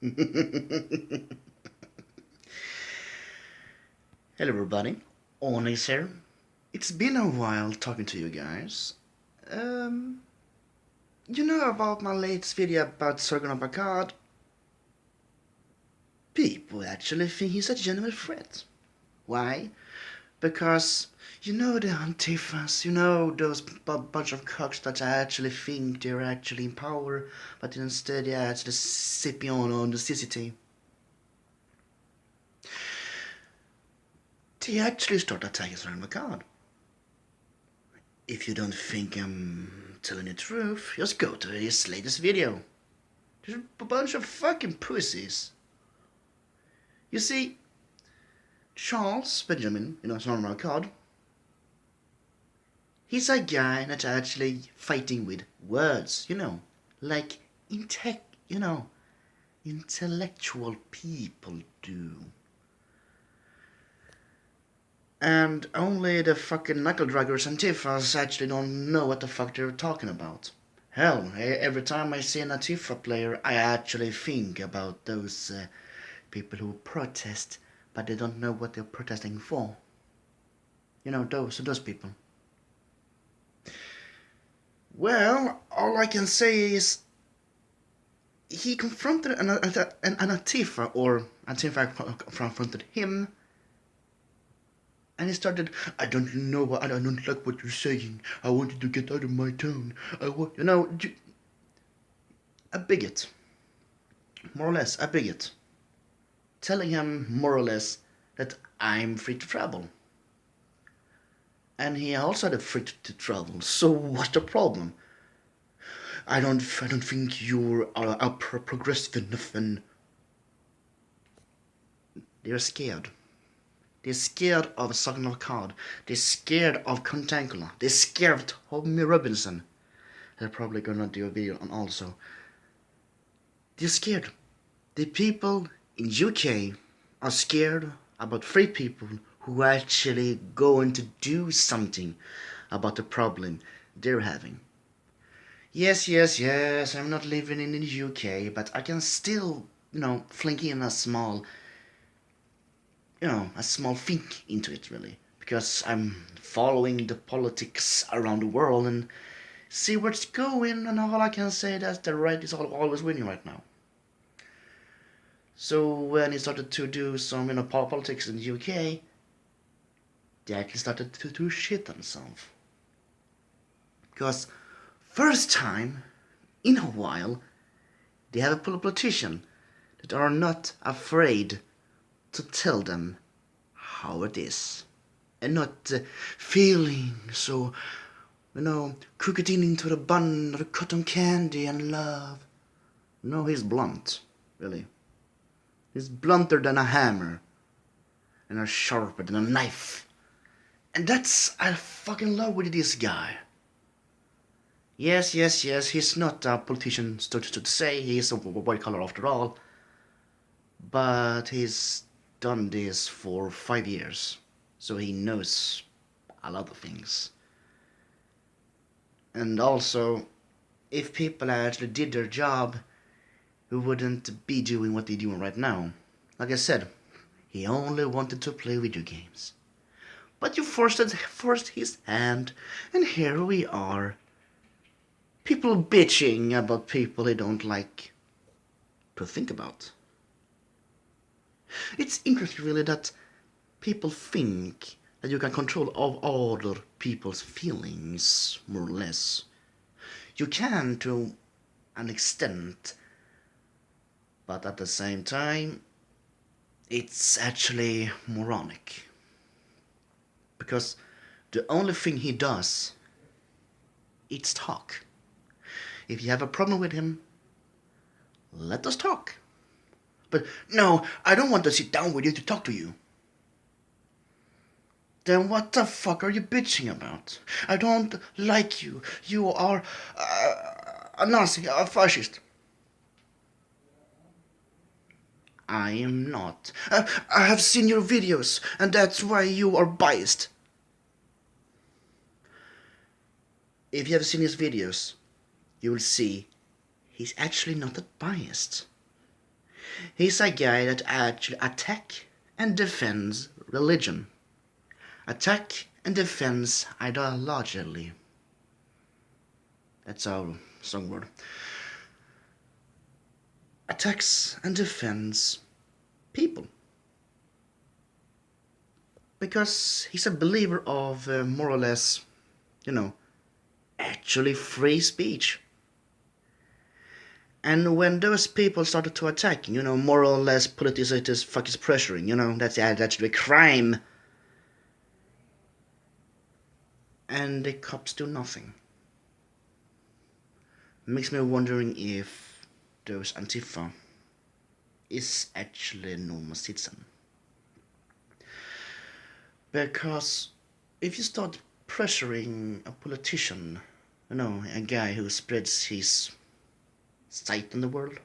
Hello everybody, Onyx here. It's been a while talking to you guys. Um, you know about my latest video about Sergeant of God? People actually think he's a genuine threat. Why? Because you know the Antifas, you know those bunch of cucks that actually think they're actually in power, but instead they're actually sipping on the CCT. They actually start attacking Sergeant of God. If you don't think I'm telling the truth, just go to his latest video. There's a bunch of fucking pussies. You see, Charles Benjamin, it's not my card. He's a guy that's actually fighting with words, like intellectual people do. And only the fucking knuckle draggers and Antifas actually don't know what the fuck they're talking about. Hell, every time I see an Antifa player, I actually think about those people who protest, but they don't know what they're protesting for. Those people. Well, all I can say is he confronted an Antifa, or Antifa confronted him, and he started, I don't know, I don't like what you're saying. I want you to get out of my town. I want, a bigot. More or less, a bigot. Telling him, more or less, that I'm free to travel. And he also had a free to travel, so what's the problem? I don't think you're progressive enough, and they're scared. They're scared of Signal Card. They're scared of Contancula. They're scared of Tommy Robinson. They're probably gonna do a video on also. They're scared. The people in UK are scared about free people who are actually going to do something about the problem they're having. Yes, I'm not living in the UK, but I can still, fling in a small think into it, really, because I'm following the politics around the world and see where it's going, and all I can say is the right is always winning right now. So when he started to do some, politics in the UK, they actually started to do shit themselves. Because first time in a while, they have a politician that are not afraid to tell them how it is, and not feeling so, cook it into the bun of the cotton candy and love. No, he's blunt, really. He's blunter than a hammer, and sharper than a knife. And that's, I fucking love with this guy. Yes, he's not a politician, to say. He's a white collar after all. But he's done this for 5 years, so he knows a lot of things. And also, if people actually did their job, we wouldn't be doing what they're doing right now. Like I said, he only wanted to play video games. But you forced his hand, and here we are. People bitching about people they don't like to think about. It's interesting, really, that people think that you can control all other people's feelings, more or less. You can to an extent, but at the same time, it's actually moronic. Because the only thing he does, it's talk. If you have a problem with him, let us talk. But no, I don't want to sit down with you to talk to you. Then what the fuck are you bitching about? I don't like you. You are a Nazi, a fascist. I am not. I have seen your videos, and that's why you are biased. If you have seen his videos, you will see he's actually not that biased. He's a guy that actually attack and defends religion. Attack and defends ideologically. That's our song word. Attacks and defends people. Because he's a believer of more or less, actually free speech. And when those people started to attack, more or less politicized fucking pressuring, that's actually a crime. And the cops do nothing. Makes me wondering if those Antifa is actually a normal citizen. Because if you start pressuring a politician, a guy who spreads his sight in the world,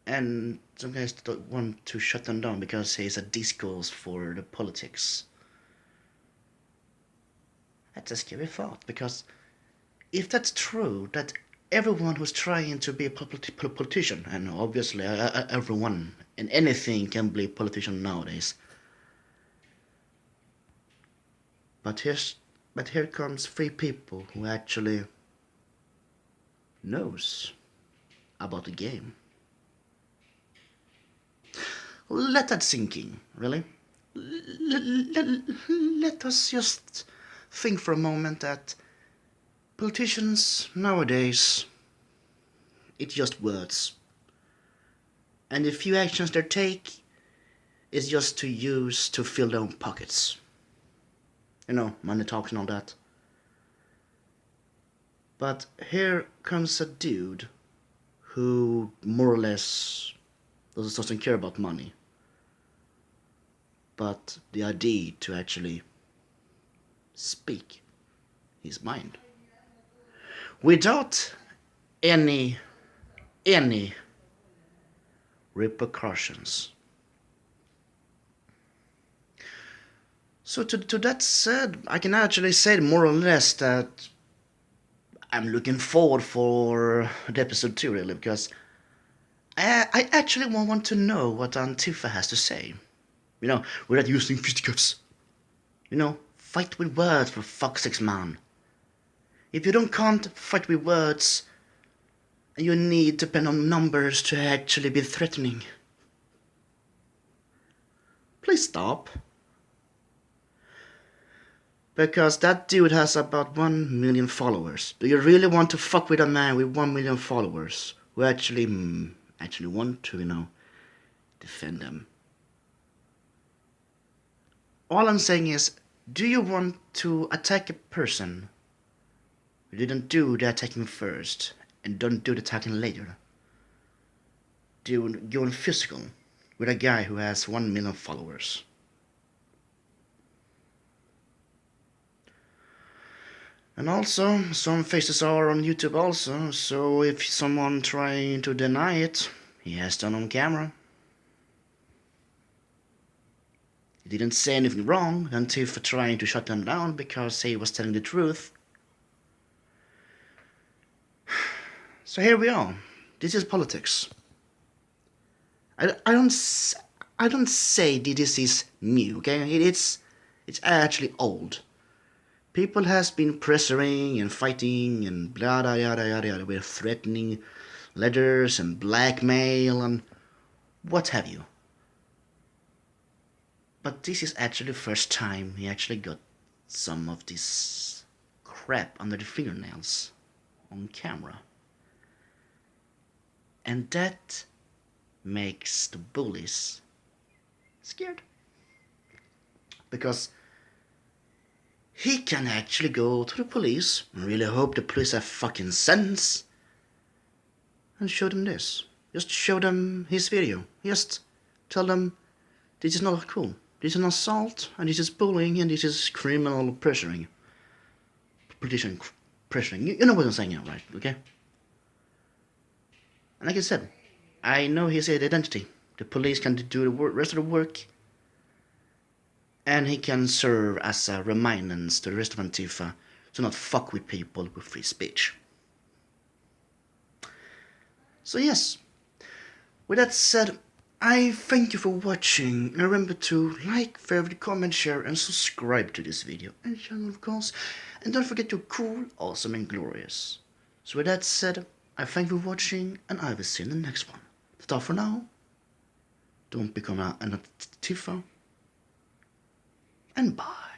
and some guys don't want to shut them down because he's a discourse for the politics. That's a scary thought, because if that's true, that everyone who's trying to be a politician, and obviously everyone and anything can be a politician nowadays, but here comes three people who actually knows about the game. Let that sink in, really. Let us just think for a moment that politicians nowadays, it's just words. And the few actions they take is just to use to fill their own pockets. Money talks and all that. But here comes a dude who more or less doesn't care about money, but the idea to actually speak his mind without any repercussions. So to that said, I can actually say more or less that I'm looking forward for the episode 2, really, because I actually want to know what Antifa has to say. Without using fisticuffs. Fight with words, for fuck's sake, man. If you can't fight with words, you need to depend on numbers to actually be threatening. Please stop. Because that dude has about 1 million followers. Do you really want to fuck with a man with 1 million followers who actually want to, defend them? All I'm saying is, do you want to attack a person who didn't do the attacking first and don't do the attacking later? Do you go in physical with a guy who has 1 million followers? And also, some faces are on YouTube also, so if someone trying to deny it, he has done on camera. He didn't say anything wrong until for trying to shut them down because he was telling the truth. So here we are. This is politics. I don't say this is new, okay? It's actually old. People has been pressuring and fighting and blah blah yada yada yada with threatening letters and blackmail and what have you. But this is actually the first time he actually got some of this crap under the fingernails on camera. And that makes the bullies scared. Because he can actually go to the police and really hope the police have fucking sense and show them this. Just show them his video. Just tell them this is not cool. This is an assault, and this is bullying, and this is criminal pressuring. Politician pressuring. You know what I'm saying now, right? Okay? And like I said, I know his identity. The police can do the rest of the work, and he can serve as a reminder to the rest of Antifa to not fuck with people with free speech. So yes, with that said, I thank you for watching. Remember to like, favorite, comment, share and subscribe to this video and channel of course. And don't forget to cool, awesome and glorious. So with that said, I thank you for watching and I will see you in the next one. Ta-ta for now. Don't become an Antifa. And bye.